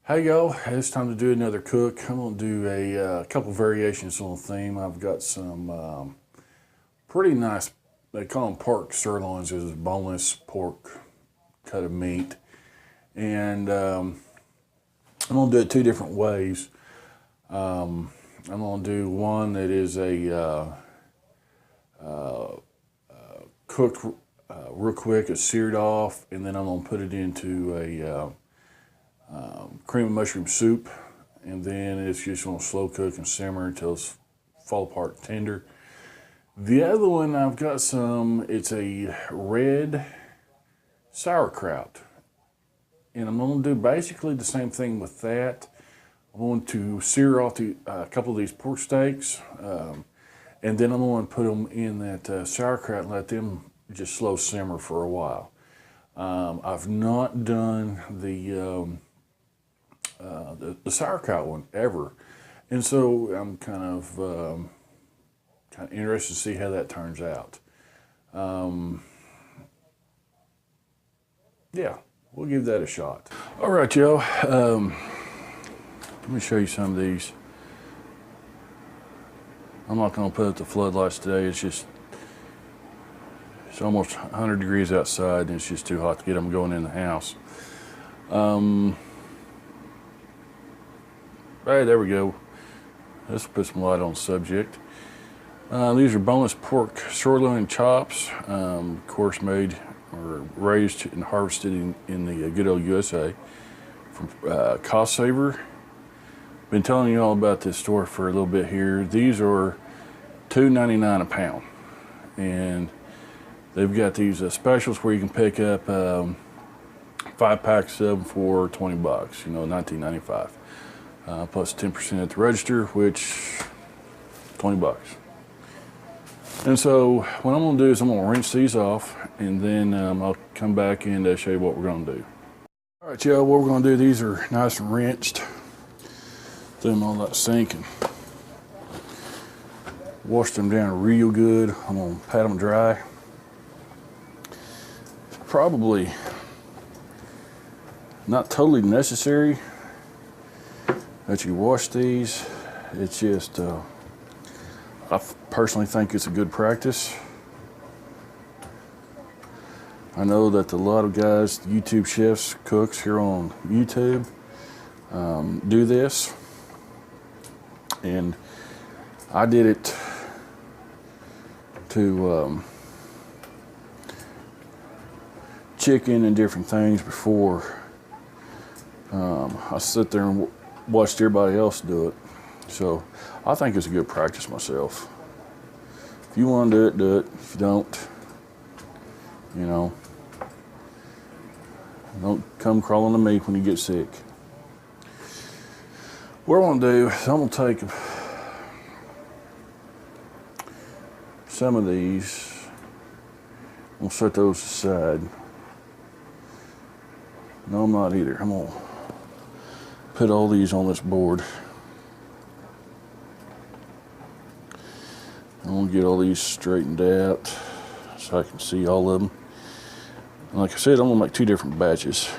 Hey y'all, it's time to do another cook. I'm gonna do a couple variations on the theme. I've got some pretty nice, they call them pork sirloins, is boneless pork cut of meat. And I'm gonna do it two different ways. I'm gonna do one that is a cooked real quick, it's seared off, and then I'm gonna put it into a cream of mushroom soup, and then it's just gonna slow cook and simmer until it's fall apart tender. The other one I've got it's a red sauerkraut, and I'm gonna do basically the same thing with that. I'm going to sear off a couple of these pork steaks, and then I'm going to put them in that sauerkraut and let them just slow simmer for a while. I've not done the sauerkraut one ever, and so I'm kind of interested to see how that turns out. Yeah, we'll give that a shot. All right, y'all. Let me show you some of these. I'm not going to put up the floodlights today. It's almost 100 degrees outside, and it's just too hot to get them going in the house. Hey, there we go. Let's put some light on the subject. These are boneless pork sirloin chops, of course made or raised and harvested in the good old USA from Cost Saver. Been telling you all about this store for a little bit here. These are $2.99 a pound, and they've got these specials where you can pick up 5 packs of them for 20 bucks, you know, $19.95. Plus 10% at the register, which 20 bucks. And so what I'm gonna do is I'm gonna rinse these off, and then I'll come back and show you what we're gonna do. All right, y'all, what we're gonna do, these are nice and rinsed. Threw them on that sink and washed them down real good. I'm gonna pat them dry. It's probably not totally necessary that you wash these. It's just, I personally think it's a good practice. I know that a lot of guys, YouTube chefs, cooks here on YouTube, do this. And I did it to chicken and different things before. I sit there and watched everybody else do it. So I think it's a good practice myself. If you want to do it. If you don't, you know, don't come crawling to me when you get sick. What I'm gonna do is I'm gonna take some of these, I'm gonna set those aside. No, I'm not either. I'm gonna put all these on this board. I'm gonna get all these straightened out so I can see all of them. And like I said, I'm gonna make 2 different batches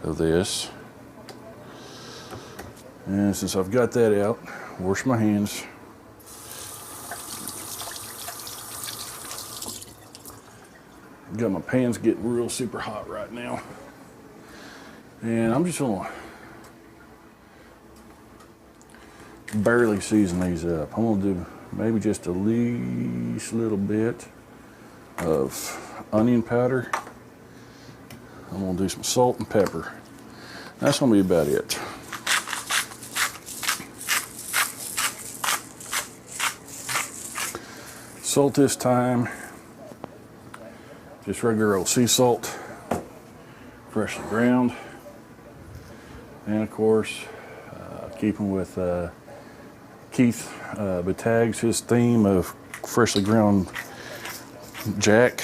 of this. And since I've got that out, wash my hands. Got my pans getting real super hot right now. And I'm just gonna barely season these up. I'm gonna do maybe just a least little bit of onion powder. I'm gonna do some salt and pepper. That's gonna be about it. Salt this time, just regular old sea salt, freshly ground. And of course, keeping with Keith Batag's, his theme of freshly ground jack,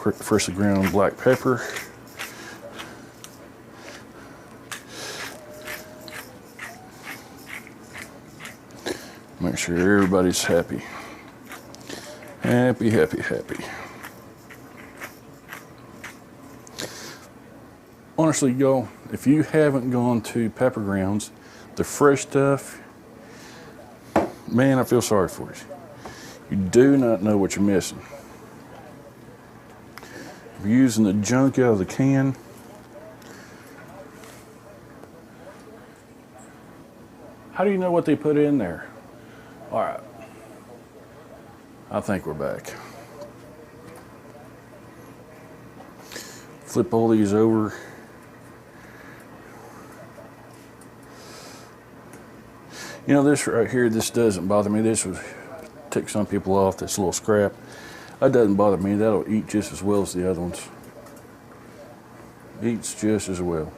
or freshly ground black pepper. Make sure everybody's happy. Happy, happy, happy. honestly, y'all, if you haven't gone to Pepper Grounds, the fresh stuff, man, I feel sorry for you. You do not know what you're missing. If you're using the junk out of the can, how do you know what they put in there? All right, I think we're back. Flip all these over. You know, this right here, this doesn't bother me. This would tick some people off, this little scrap. That doesn't bother me. That'll eat just as well as the other ones. Eats just as well.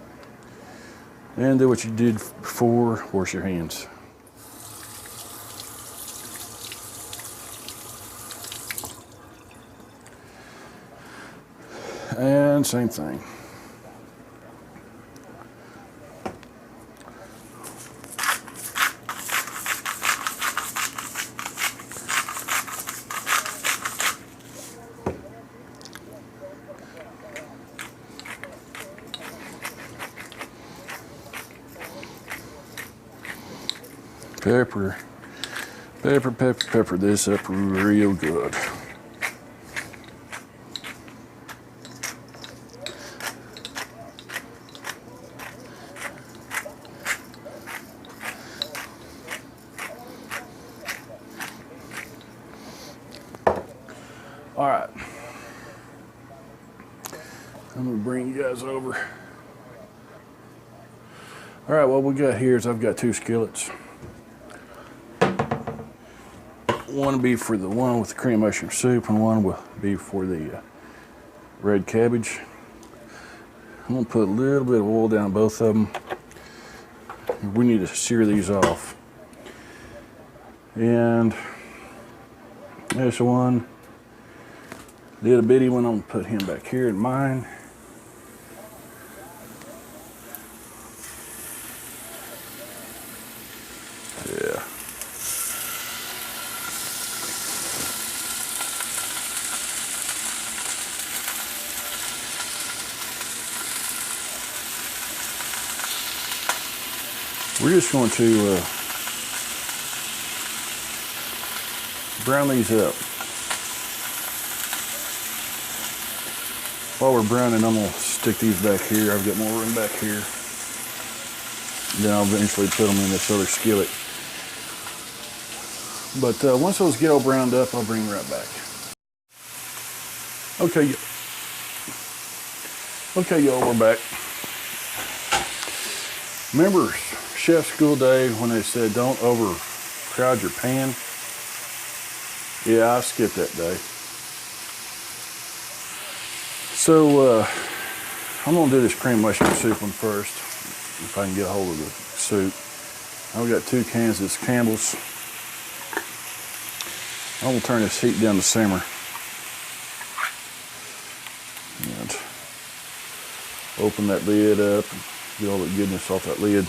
And do what you did before, wash your hands. And same thing. Pepper this up real good. All right, I'm gonna bring you guys over. All right, what we got here is I've got 2 skillets. One will be for the one with the cream mushroom soup, and one will be for the red cabbage. I'm gonna put a little bit of oil down both of them. We need to sear these off. And there's one, little bitty one. I'm gonna put him back here in mine. Yeah. We're just going to brown these up. While we're browning, I'm going to stick these back here. I've got more room back here. Then I'll eventually put them in this other skillet. But once those get all browned up, I'll bring them right back. Okay, y'all, we're back. Remember chef school day when they said don't overcrowd your pan? Yeah, I skipped that day. So I'm gonna do this cream mushroom soup one first, if I can get a hold of the soup. I've got 2 cans of this Campbell's. I'm gonna turn this heat down to simmer. And open that lid up and get all the goodness off that lid.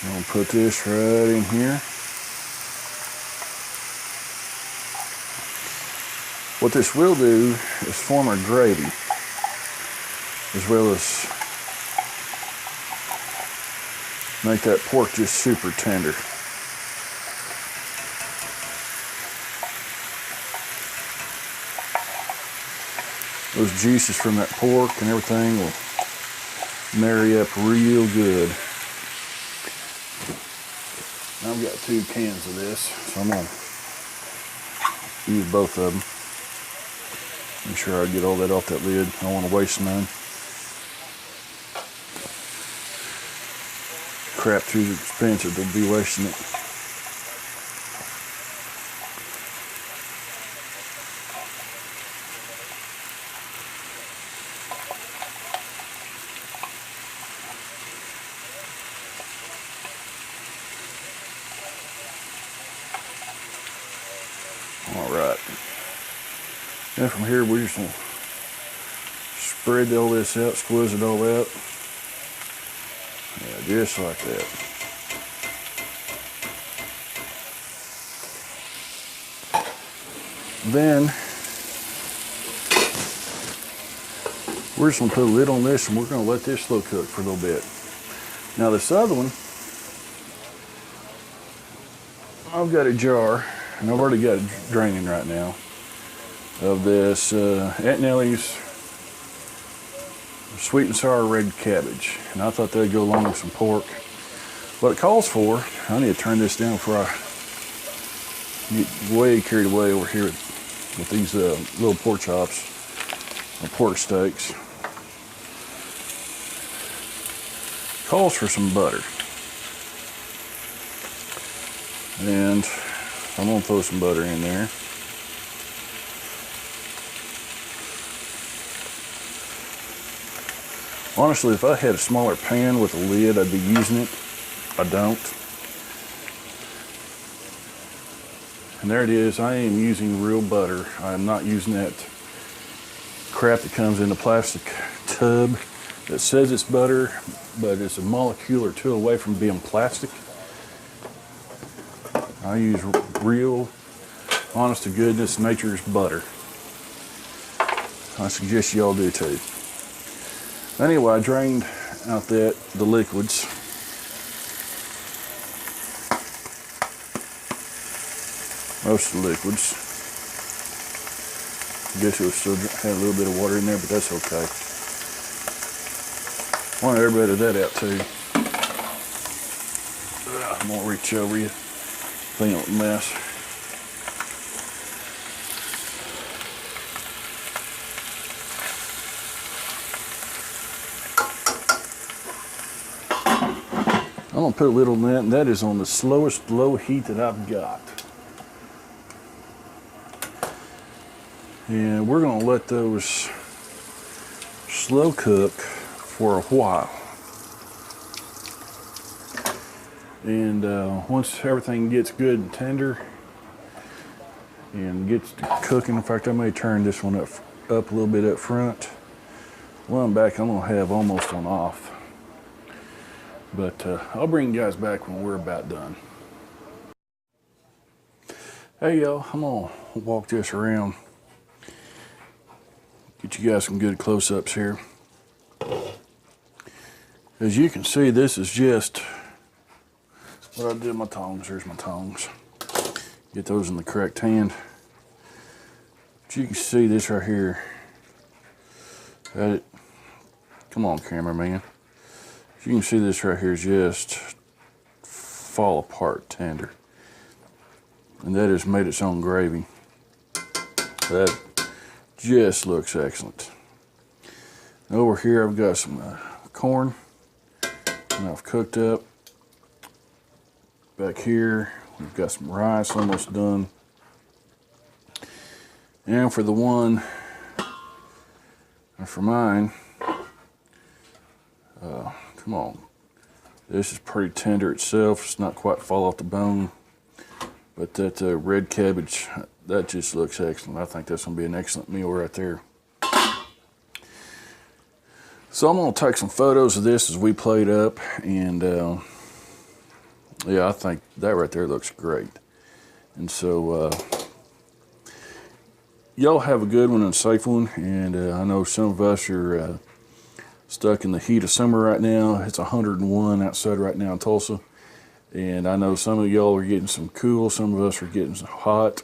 I'm gonna put this right in here. What this will do is form a gravy, as well as make that pork just super tender. Those juices from that pork and everything will marry up real good. I've got 2 cans of this, so I'm gonna use both of them. Make sure I get all that off that lid. I don't want to waste none. Crap too expensive to be wasting it. All right. And from here, we're just gonna spread all this out, squeeze it all out. Yeah, just like that. Then We're just gonna put a lid on this and we're gonna let this slow cook for a little bit. Now this other one, I've got a jar, and I've already got it draining right now, of this Aunt Nellie's sweet and sour red cabbage. And I thought that'd go along with some pork. What it calls for, I need to turn this down before I get way carried away over here with these little pork chops, or pork steaks. Calls for some butter. And I'm gonna throw some butter in there. Honestly, if I had a smaller pan with a lid, I'd be using it. I don't. And there it is. I am using real butter. I'm not using that crap that comes in a plastic tub that says it's butter, but it's a molecule or two away from being plastic. I use real, honest to goodness, nature's butter. I suggest you all do too. Anyway, I drained out the liquids. Most of the liquids. I guess it will still have a little bit of water in there, but that's okay. I want everybody that out too. I'm gonna reach over you, clean up the mess. I'm gonna put a little on that, and that is on the slowest low heat that I've got. And we're gonna let those slow cook for a while. And once everything gets good and tender and gets to cooking, in fact, I may turn this one up a little bit up front. While I'm back, I'm gonna have almost on off. But I'll bring you guys back when we're about done. Hey y'all, I'm gonna walk this around. Get you guys some good close-ups here. As you can see, this is just what I did with my tongs. Here's my tongs. Get those in the correct hand. But you can see this right here. Got it. Come on, cameraman. You can see this right here just fall apart tender. And that has made its own gravy. That just looks excellent. And over here I've got some corn and I've cooked up. Back here we've got some rice almost done. And for the one, or for mine, come on, this is pretty tender itself. It's not quite fall off the bone, but that red cabbage, that just looks excellent. I think that's gonna be an excellent meal right there. So I'm gonna take some photos of this as we plate up, and yeah, I think that right there looks great. And so y'all have a good one and a safe one. And I know some of us are stuck in the heat of summer right now. It's 101 outside right now in Tulsa. And I know some of y'all are getting some cool, some of us are getting some hot.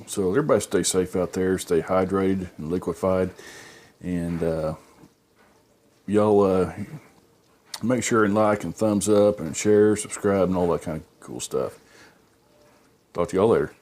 So everybody stay safe out there, stay hydrated and liquefied. And y'all make sure and like and thumbs up and share, subscribe, and all that kind of cool stuff. Talk to y'all later.